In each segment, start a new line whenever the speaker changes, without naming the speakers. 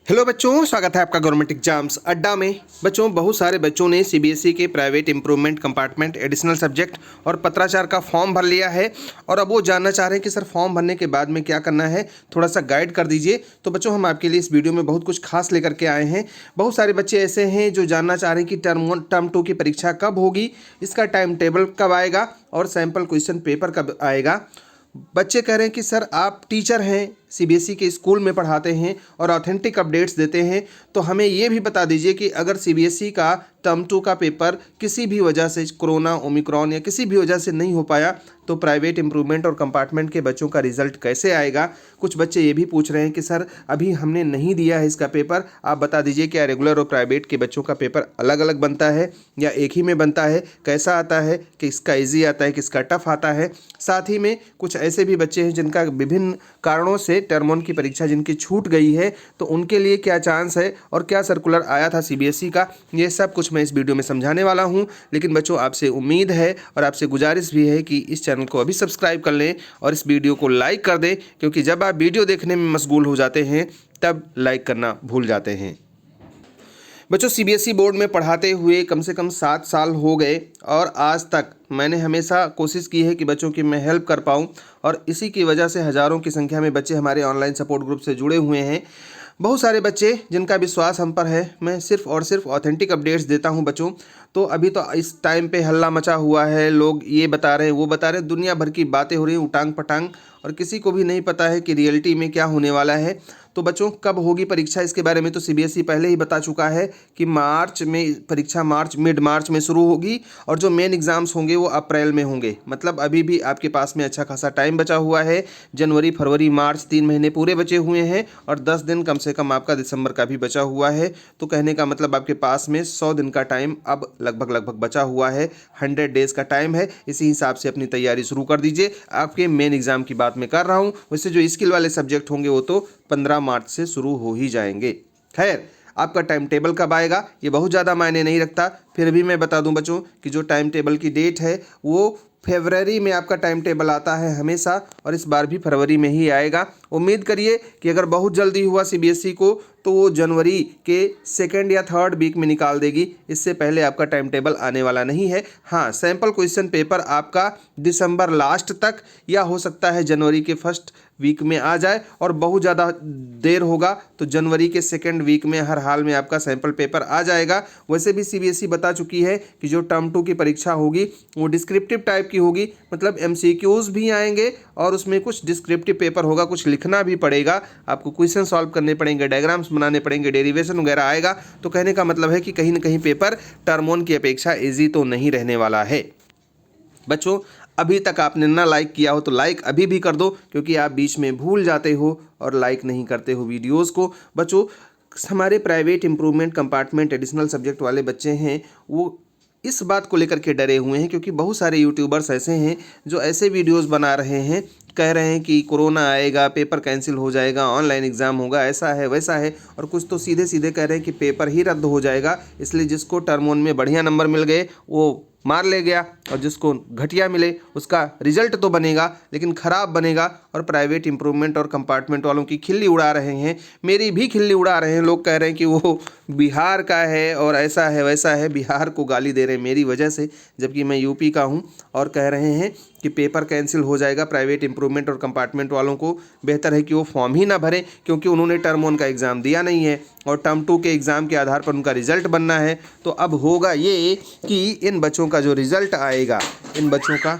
Hello बच्चों, स्वागत है आपका गवर्नमेंट एग्जाम्स अड्डा में। बच्चों, बहुत सारे बच्चों ने सीबीएसई के private improvement compartment additional subject और पत्राचार का फॉर्म भर लिया है और अब वो जानना चाह रहे हैं कि सर फॉर्म भरने के बाद में क्या करना है, थोड़ा सा गाइड कर दीजिए। तो बच्चों, हम आपके लिए इस वीडियो में बहुत कुछ खास लेकर के आए हैं। बहुत सारे बच्चे ऐसे हैं जो जानना चाह रहे हैं कि टर्म 2 की परीक्षा कब होगी, इसका टाइम टेबल कब आएगा और सैम्पल क्वेश्चन पेपर कब आएगा। बच्चे कह रहे हैं कि सर आप टीचर हैं, सीबीएसई के स्कूल में पढ़ाते हैं और ऑथेंटिक अपडेट्स देते हैं, तो हमें ये भी बता दीजिए कि अगर सीबीएसई का टर्म 2 का पेपर किसी भी वजह से, कोरोना, ओमिक्रॉन या किसी भी वजह से नहीं हो पाया, तो प्राइवेट इंप्रूवमेंट और कंपार्टमेंट के बच्चों का रिजल्ट कैसे आएगा। कुछ बच्चे ये भी पूछ रहे हैं कि सर अभी हमने नहीं दिया है इसका पेपर, आप बता दीजिए क्या रेगुलर और प्राइवेट के बच्चों का पेपर अलग अलग बनता है या एक ही में बनता है, कैसा आता है, किसका ईजी आता है, किसका टफ आता है। साथ ही में कुछ ऐसे भी बच्चे हैं जिनका विभिन्न कारणों से टर्म 1 की परीक्षा जिनकी छूट गई है, तो उनके लिए क्या चांस है और क्या सर्कुलर आया था सीबीएसई का, ये सब कुछ मैं इस वीडियो में समझाने वाला हूं। लेकिन बच्चों, आपसे उम्मीद है और आपसे गुजारिश भी है कि इस चैनल को अभी सब्सक्राइब कर लें और इस वीडियो को लाइक कर दें, क्योंकि जब आप वीडियो देखने में मशगूल हो जाते हैं तब लाइक करना भूल जाते हैं। बच्चों, सीबीएसई बोर्ड में पढ़ाते हुए कम से कम 7 साल हो गए और आज तक मैंने हमेशा कोशिश की है कि बच्चों की मैं हेल्प कर पाऊँ, और इसी की वजह से हज़ारों की संख्या में बच्चे हमारे ऑनलाइन सपोर्ट ग्रुप से जुड़े हुए हैं। बहुत सारे बच्चे जिनका विश्वास हम पर है, मैं सिर्फ और सिर्फ ऑथेंटिक अपडेट्स देता हूं बच्चों। तो अभी तो इस टाइम पे हल्ला मचा हुआ है, लोग ये बता रहे हैं, वो बता रहे हैं, दुनिया भर की बातें हो रही हैं उटांग पटांग, और किसी को भी नहीं पता है कि रियलिटी में क्या होने वाला है। तो बच्चों, कब होगी परीक्षा, इसके बारे में तो सीबीएसई पहले ही बता चुका है कि मार्च में परीक्षा, मिड मार्च में शुरू होगी और जो मेन एग्जाम्स होंगे वो अप्रैल में होंगे। मतलब अभी भी आपके पास में अच्छा खासा टाइम बचा हुआ है। जनवरी, फरवरी, मार्च 3 महीने पूरे बचे हुए हैं और 10 दिन कम से कम आपका दिसंबर का भी बचा हुआ है। तो कहने का मतलब आपके पास में 100 दिन का टाइम अब लगभग बचा हुआ है। 100 डेज का टाइम है। इसी हिसाब से अपनी तैयारी शुरू कर दीजिए। आपके मेन एग्जाम की बात मैं कर रहा हूँ, वैसे जो स्किल वाले सब्जेक्ट होंगे वो तो 15 मार्च से शुरू हो ही जाएंगे। खैर, आपका टाइम टेबल कब आएगा ये बहुत ज़्यादा मायने नहीं रखता, फिर भी मैं बता दूं बच्चों कि जो टाइम टेबल की डेट है वो फरवरी में आपका टाइम टेबल आता है हमेशा, और इस बार भी फरवरी में ही आएगा। उम्मीद करिए कि अगर बहुत जल्दी हुआ सीबीएसई को तो वो जनवरी के 2nd या 3rd वीक में निकाल देगी। इससे पहले आपका टाइम टेबल आने वाला नहीं है। हाँ, सैम्पल क्वेश्चन पेपर आपका दिसंबर लास्ट तक या हो सकता है जनवरी के 1st वीक में आ जाए, और बहुत ज़्यादा देर होगा तो जनवरी के 2nd वीक में हर हाल में आपका सैम्पल पेपर आ जाएगा। वैसे भी सीबीएसई बता चुकी है कि जो टर्म 2 की परीक्षा होगी वो डिस्क्रिप्टिव टाइप की होगी, मतलब एमसीक्यूज भी आएंगे और उसमें कुछ डिस्क्रिप्टिव पेपर होगा, कुछ लिखना भी पड़ेगा, आपको क्वेश्चन सॉल्व करने पड़ेंगे, डायग्राम्स बनाने पड़ेंगे, डेरिवेशन वगैरह आएगा। तो कहने का मतलब है कि कहीं ना कहीं पेपर टर्म 1 की अपेक्षा ईजी तो नहीं रहने वाला है। बच्चों, अभी तक आपने ना लाइक किया हो तो लाइक अभी भी कर दो, क्योंकि आप बीच में भूल जाते हो और लाइक नहीं करते हो वीडियोस को। बच्चों, हमारे private improvement compartment additional subject वाले बच्चे हैं वो इस बात को लेकर के डरे हुए हैं, क्योंकि बहुत सारे यूट्यूबर्स ऐसे हैं जो ऐसे वीडियोस बना रहे हैं, कह रहे हैं कि कोरोना आएगा, पेपर कैंसिल हो जाएगा, ऑनलाइन एग्ज़ाम होगा, ऐसा है वैसा है, और कुछ तो सीधे सीधे कह रहे हैं कि पेपर ही रद्द हो जाएगा, इसलिए जिसको टर्म 1 में बढ़िया नंबर मिल गए वो मार ले गया, और जिसको घटिया मिले उसका रिजल्ट तो बनेगा लेकिन ख़राब बनेगा। और प्राइवेट इंप्रूवमेंट और कंपार्टमेंट वालों की खिल्ली उड़ा रहे हैं, मेरी भी खिल्ली उड़ा रहे हैं। लोग कह रहे हैं कि वो बिहार का है और ऐसा है वैसा है, बिहार को गाली दे रहे हैं मेरी वजह से, जबकि मैं यूपी का हूं, और कह रहे हैं कि पेपर कैंसिल हो जाएगा। प्राइवेट इंप्रूवमेंट और कंपार्टमेंट वालों को बेहतर है कि वो फॉर्म ही ना भरें, क्योंकि उन्होंने टर्म 1 का एग्ज़ाम दिया नहीं है और टर्म 2 के एग्ज़ाम के आधार पर उनका रिजल्ट बनना है। तो अब होगा ये कि इन बच्चों का जो रिजल्ट आएगा, इन बच्चों का,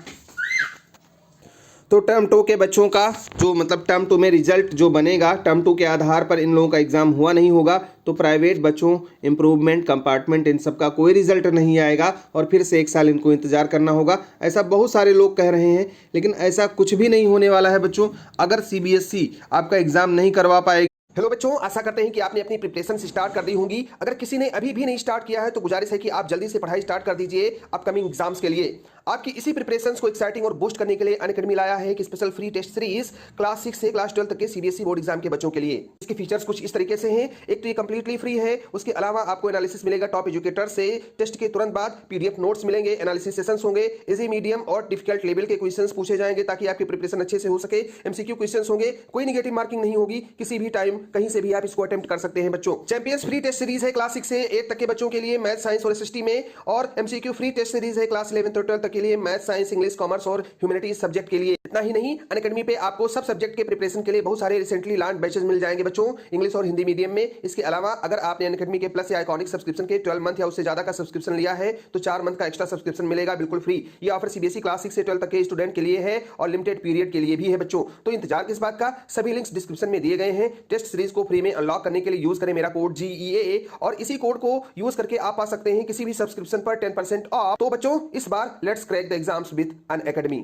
तो टर्म 2 के बच्चों का जो, मतलब टर्म 2 में रिजल्ट जो बनेगा, टर्म 2 के आधार पर इन लोगों का एग्ज़ाम हुआ नहीं होगा, तो प्राइवेट बच्चों, इंप्रूवमेंट, कंपार्टमेंट, इन सब का कोई रिजल्ट नहीं आएगा और फिर से 1 साल इनको इंतजार करना होगा। ऐसा बहुत सारे लोग कह रहे हैं, लेकिन ऐसा कुछ भी नहीं होने वाला है बच्चों। अगर सीबीएसई आपका एग्ज़ाम नहीं करवा पाएगी। हेलो बच्चों, आशा करते हैं कि आपने अपनी प्रिपरेशन स्टार्ट कर दी होंगी। अगर किसी ने अभी भी नहीं स्टार्ट किया है तो गुजारिश है कि आप जल्दी से पढ़ाई स्टार्ट कर दीजिए अपकमिंग एग्जाम्स के लिए। आपकी इसी प्रिपरेशन को एक्साइटिंग और बूस्ट करने के लिए अनअकैडमी लाया है कि special free test series class 6 से क्लास 12 तक के सीबीएसई बोर्ड एग्जाम के बच्चों के लिए। इसके फीचर्स कुछ इस तरीके से हैं। एक तो ये कंप्लीटली फ्री है, उसके अलावा आपको एनालिसिस मिलेगा टॉप एजुकेटर से, टेस्ट के तुरंत बाद पीडीएफ नोट्स मिलेंगे, एनालिसिस सेशंस होंगे, इजी मीडियम और डिफिकल्ट लेवल के क्वेश्चंस पूछे जाएंगे ताकि आपकी प्रिपरेशन अच्छे से हो सके। एमसीक्यू क्वेश्चंस होंगे, कोई नेगेटिव मार्किंग नहीं होगी, किसी भी टाइम कहीं से भी आप इसको अटेम्प्ट कर सकते हैं बच्चों। चैंपियंस फ्री टेस्ट सीरीज है क्लास 6 से 8 तक के बच्चों के लिए मैथ साइंस और एसएसटी में, और एमसीक्यू फ्री टेस्ट सीरीज है क्लास 11 और 12 तक के लिए मैथ साइंस इंग्लिश कॉमर्स और ह्यूमैनिटीज सब्जेक्ट के लिए। इतना ही नहीं, अनअकैडमी पे आपको सब सब्जेक्ट के प्रिपरेशन के लिए बहुत सारे रिसेंटली लॉन्च बैचेस मिल जाएंगे बच्चों, इंग्लिश और हिंदी मीडियम में। इसके अलावा अगर आपने अनअकैडमी के प्लस या आइकॉनिक सब्सक्रिप्शन के 12 मंथ या उससे ज्यादा का सब्सक्रिप्शन लिया है तो 4 मंथ का एक्स्ट्रा सब्सक्रिप्शन मिलेगा बिल्कुल फ्री। ये ऑफर सीबीएसई क्लास 6 से 12 तक के स्टूडेंट के लिए है और लिमिटेड पीरियड के लिए भी है बच्चों। तो इंतजार किस बात का, सभी लिंक्स डिस्क्रिप्शन में दिए गए हैं। टेस्ट सीरीज को फ्री में अनलॉक करने के लिए यूज करें मेरा कोड GEAA, और इसी कोड को यूज करके आप पा सकते हैं किसी भी सब्सक्रिप्शन पर 10% ऑफ। तो बच्चों इस बार let's crack the exams with Unacademy.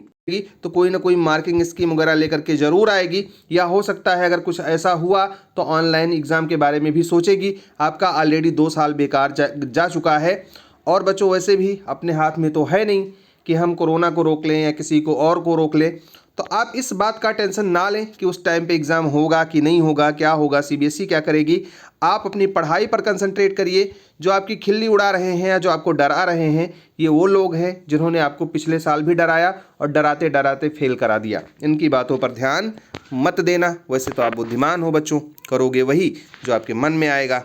तो कोई ना कोई मार्किंग स्कीम वगैरह लेकर के जरूर आएगी, या हो सकता है अगर कुछ ऐसा हुआ तो ऑनलाइन एग्जाम के बारे में भी सोचेगी। आपका ऑलरेडी 2 साल बेकार जा चुका है, और बच्चों वैसे भी अपने हाथ में तो है नहीं कि हम कोरोना को रोक लें या किसी को और को रोक लें। तो आप इस बात का टेंशन ना लें कि उस टाइम पे एग्ज़ाम होगा कि नहीं होगा, क्या होगा, सीबीएसई क्या करेगी। आप अपनी पढ़ाई पर कंसंट्रेट करिए। जो आपकी खिल्ली उड़ा रहे हैं या जो आपको डरा रहे हैं, ये वो लोग हैं जिन्होंने आपको पिछले साल भी डराया और डराते डराते फेल करा दिया। इनकी बातों पर ध्यान मत देना। वैसे तो आप बुद्धिमान हो बच्चों, करोगे वही जो आपके मन में आएगा।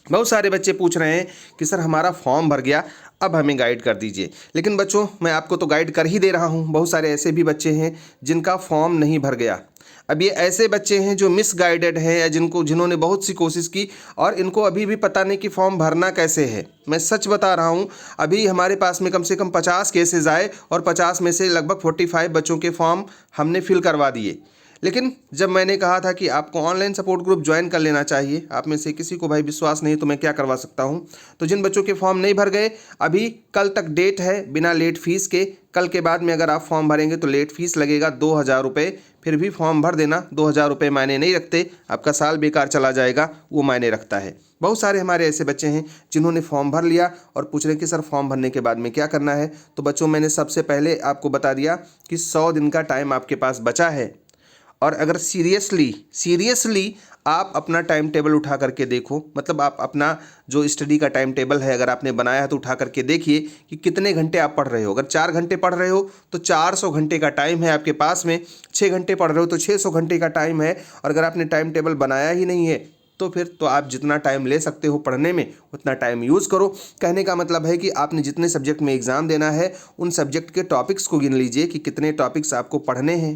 बहुत सारे बच्चे पूछ रहे हैं कि सर हमारा फॉर्म भर गया, अब हमें गाइड कर दीजिए। लेकिन बच्चों मैं आपको तो गाइड कर ही दे रहा हूँ। बहुत सारे ऐसे भी बच्चे हैं जिनका फॉर्म नहीं भर गया। अब ये ऐसे बच्चे हैं जो मिस गाइडेड हैं या जिन्होंने बहुत सी कोशिश की और इनको अभी भी पता नहीं कि फॉर्म भरना कैसे है। मैं सच बता रहा हूँ, अभी हमारे पास में कम से कम 50 केसेस आए और 50 में से लगभग 45 बच्चों के फॉर्म हमने फिल करवा दिए। लेकिन जब मैंने कहा था कि आपको ऑनलाइन सपोर्ट ग्रुप ज्वाइन कर लेना चाहिए, आप में से किसी को भाई विश्वास नहीं तो मैं क्या करवा सकता हूं। तो जिन बच्चों के फॉर्म नहीं भर गए, अभी कल तक डेट है बिना लेट फीस के। कल के बाद में अगर आप फॉर्म भरेंगे तो लेट फीस लगेगा 2000 रुपये। फिर भी फॉर्म भर देना, 2000 रुपये मायने नहीं रखते, आपका साल बेकार चला जाएगा, वो मायने रखता है। बहुत सारे हमारे ऐसे बच्चे हैं जिन्होंने फॉर्म भर लिया और पूछ रहे कि सर फॉर्म भरने के बाद में क्या करना है। तो बच्चों मैंने सबसे पहले आपको बता दिया कि 100 दिन का टाइम आपके पास बचा है, और अगर सीरियसली आप अपना टाइम टेबल उठा करके देखो, मतलब आप अपना जो स्टडी का टाइम टेबल है अगर आपने बनाया है तो उठा करके देखिए कि कितने घंटे आप पढ़ रहे हो। अगर 4 घंटे पढ़ रहे हो तो 400 घंटे का टाइम है आपके पास में। 6 घंटे पढ़ रहे हो तो 600 घंटे का टाइम है। और अगर आपने टाइम टेबल बनाया ही नहीं है तो फिर तो आप जितना टाइम ले सकते हो पढ़ने में उतना टाइम यूज़ करो। कहने का मतलब है कि आपने जितने सब्जेक्ट में एग्ज़ाम देना है उन सब्जेक्ट के टॉपिक्स को गिन लीजिए कि कितने टॉपिक्स आपको पढ़ने हैं,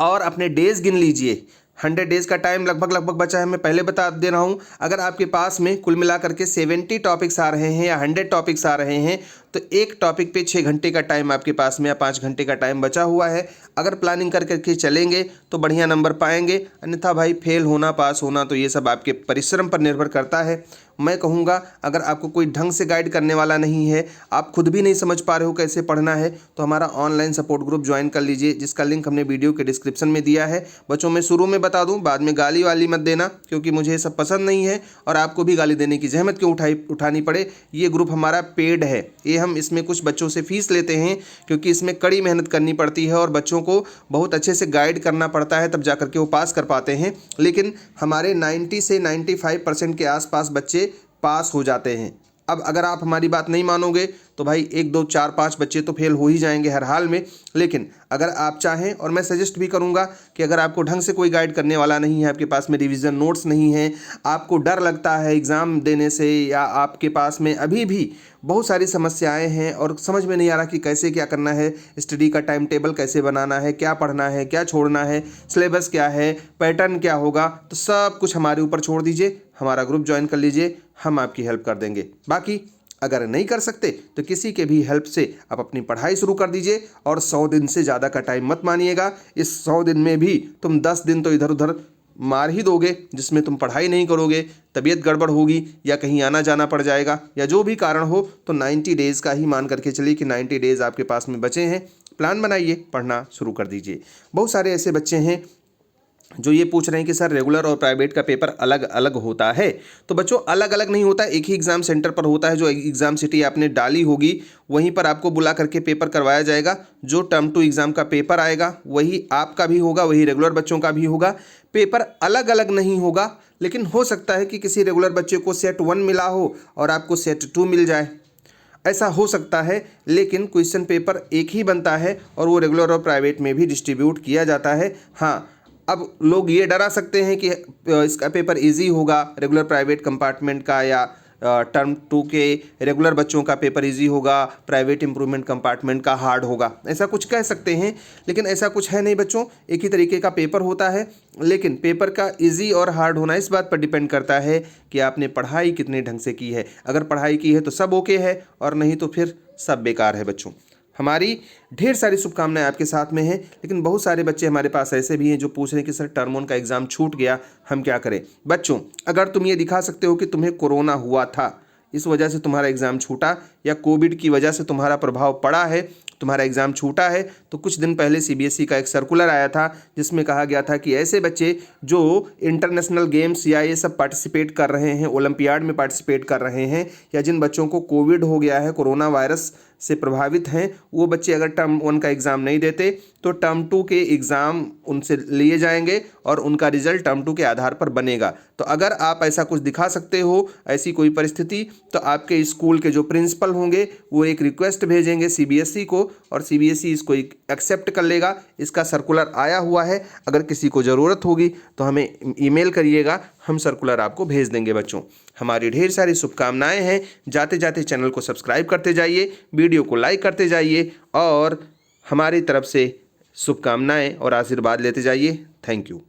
और अपने डेज गिन लीजिए। 100 डेज़ का टाइम लगभग बचा है। मैं पहले बता दे रहा हूँ, अगर आपके पास में कुल मिलाकर के 70 टॉपिक्स आ रहे हैं या 100 टॉपिक्स आ रहे हैं तो एक टॉपिक पे 6 घंटे का टाइम आपके पास में या 5 घंटे का टाइम बचा हुआ है। अगर प्लानिंग करके चलेंगे तो बढ़िया नंबर पाएंगे, अन्यथा भाई फेल होना पास होना तो ये सब आपके परिश्रम पर निर्भर करता है। मैं कहूँगा अगर आपको कोई ढंग से गाइड करने वाला नहीं है, आप खुद भी नहीं समझ पा रहे हो कैसे पढ़ना है, तो हमारा ऑनलाइन सपोर्ट ग्रुप ज्वाइन कर लीजिए, जिसका लिंक हमने वीडियो के डिस्क्रिप्शन में दिया है। बच्चों मैं शुरू में बता दूं, बाद में गाली वाली मत देना, क्योंकि मुझे ये सब पसंद नहीं है और आपको भी गाली देने की जहमत क्यों उठानी पड़े। ये ग्रुप हमारा पेड है, ये हम इसमें कुछ बच्चों से फीस लेते हैं क्योंकि इसमें कड़ी मेहनत करनी पड़ती है और बच्चों को बहुत अच्छे से गाइड करना पड़ता है, तब जा करके वो पास कर पाते हैं। लेकिन हमारे 90 से 95% के आसपास बच्चे पास हो जाते हैं। अब अगर आप हमारी बात नहीं मानोगे तो भाई 1 2 4 5 बच्चे तो फेल हो ही जाएंगे हर हाल में। लेकिन अगर आप चाहें, और मैं सजेस्ट भी करूंगा कि अगर आपको ढंग से कोई गाइड करने वाला नहीं है, आपके पास में रिवीजन नोट्स नहीं है, आपको डर लगता है एग्ज़ाम देने से, या आपके पास में अभी भी बहुत सारी समस्याएं हैं और समझ में नहीं आ रहा कि कैसे क्या करना है, स्टडी का टाइम टेबल कैसे बनाना है, क्या पढ़ना है, क्या छोड़ना है, सिलेबस क्या है, पैटर्न क्या होगा, तो सब कुछ हमारे ऊपर छोड़ दीजिए, हमारा ग्रुप ज्वाइन कर लीजिए, हम आपकी हेल्प कर देंगे। बाकी अगर नहीं कर सकते तो किसी के भी हेल्प से आप अपनी पढ़ाई शुरू कर दीजिए, और 100 दिन से ज़्यादा का टाइम मत मानिएगा। इस 100 दिन में भी तुम 10 दिन तो इधर उधर मार ही दोगे, जिसमें तुम पढ़ाई नहीं करोगे, तबीयत गड़बड़ होगी या कहीं आना जाना पड़ जाएगा या जो भी कारण हो, तो 90 डेज़ का ही मान करके चलिए कि 90 डेज़ आपके पास में बचे हैं। प्लान बनाइए, पढ़ना शुरू कर दीजिए। बहुत सारे ऐसे बच्चे हैं जो ये पूछ रहे हैं कि सर रेगुलर और प्राइवेट का पेपर अलग अलग होता है, तो बच्चों अलग अलग नहीं होता, एक ही एग्ज़ाम सेंटर पर होता है। जो एग्ज़ाम सिटी आपने डाली होगी वहीं पर आपको बुला करके पेपर करवाया जाएगा। जो टर्म 2 एग्ज़ाम का पेपर आएगा वही आपका भी होगा, वही रेगुलर बच्चों का भी होगा। पेपर अलग अलग नहीं होगा, लेकिन हो सकता है कि किसी रेगुलर बच्चे को सेट 1 मिला हो और आपको सेट 2 मिल जाए, ऐसा हो सकता है। लेकिन क्वेश्चन पेपर एक ही बनता है और वो रेगुलर और प्राइवेट में भी डिस्ट्रीब्यूट किया जाता है। हाँ, अब लोग ये डरा सकते हैं कि इसका पेपर इजी होगा रेगुलर प्राइवेट कंपार्टमेंट का, या टर्म 2 के रेगुलर बच्चों का पेपर इजी होगा, प्राइवेट इम्प्रूवमेंट कंपार्टमेंट का हार्ड होगा, ऐसा कुछ कह सकते हैं। लेकिन ऐसा कुछ है नहीं बच्चों, एक ही तरीके का पेपर होता है। लेकिन पेपर का इजी और हार्ड होना इस बात पर डिपेंड करता है कि आपने पढ़ाई कितने ढंग से की है। अगर पढ़ाई की है तो सब ओके है, और नहीं तो फिर सब बेकार है बच्चों। हमारी ढेर सारी शुभकामनाएं आपके साथ में हैं। लेकिन बहुत सारे बच्चे हमारे पास ऐसे भी हैं जो पूछ रहे हैं कि सर टर्म 1 का एग्ज़ाम छूट गया, हम क्या करें। बच्चों, अगर तुम ये दिखा सकते हो कि तुम्हें कोरोना हुआ था, इस वजह से तुम्हारा एग्ज़ाम छूटा, या कोविड की वजह से तुम्हारा प्रभाव पड़ा है, तुम्हारा एग्ज़ाम छूटा है, तो कुछ दिन पहले सीबीएसई का एक सर्कुलर आया था जिसमें कहा गया था कि ऐसे बच्चे जो इंटरनेशनल गेम्स या ये सब पार्टिसिपेट कर रहे हैं, ओलंपियाड में पार्टिसिपेट कर रहे हैं, या जिन बच्चों को कोविड हो गया है, कोरोना वायरस से प्रभावित हैं, वो बच्चे अगर टर्म 1 का एग्ज़ाम नहीं देते तो टर्म 2 के एग्ज़ाम उनसे लिए जाएंगे और उनका रिजल्ट टर्म 2 के आधार पर बनेगा। तो अगर आप ऐसा कुछ दिखा सकते हो, ऐसी कोई परिस्थिति, तो आपके स्कूल के जो प्रिंसिपल होंगे वो एक रिक्वेस्ट भेजेंगे सीबीएसई को, और सीबीएसई इसको एक्सेप्ट कर लेगा। इसका सर्कुलर आया हुआ है, अगर किसी को ज़रूरत होगी तो हमें ईमेल करिएगा, हम सर्कुलर आपको भेज देंगे। बच्चों, हमारी ढेर सारी शुभकामनाएं हैं। जाते जाते चैनल को सब्सक्राइब करते जाइए, वीडियो को लाइक करते जाइए, और हमारी तरफ से शुभकामनाएं और आशीर्वाद लेते जाइए। Thank you.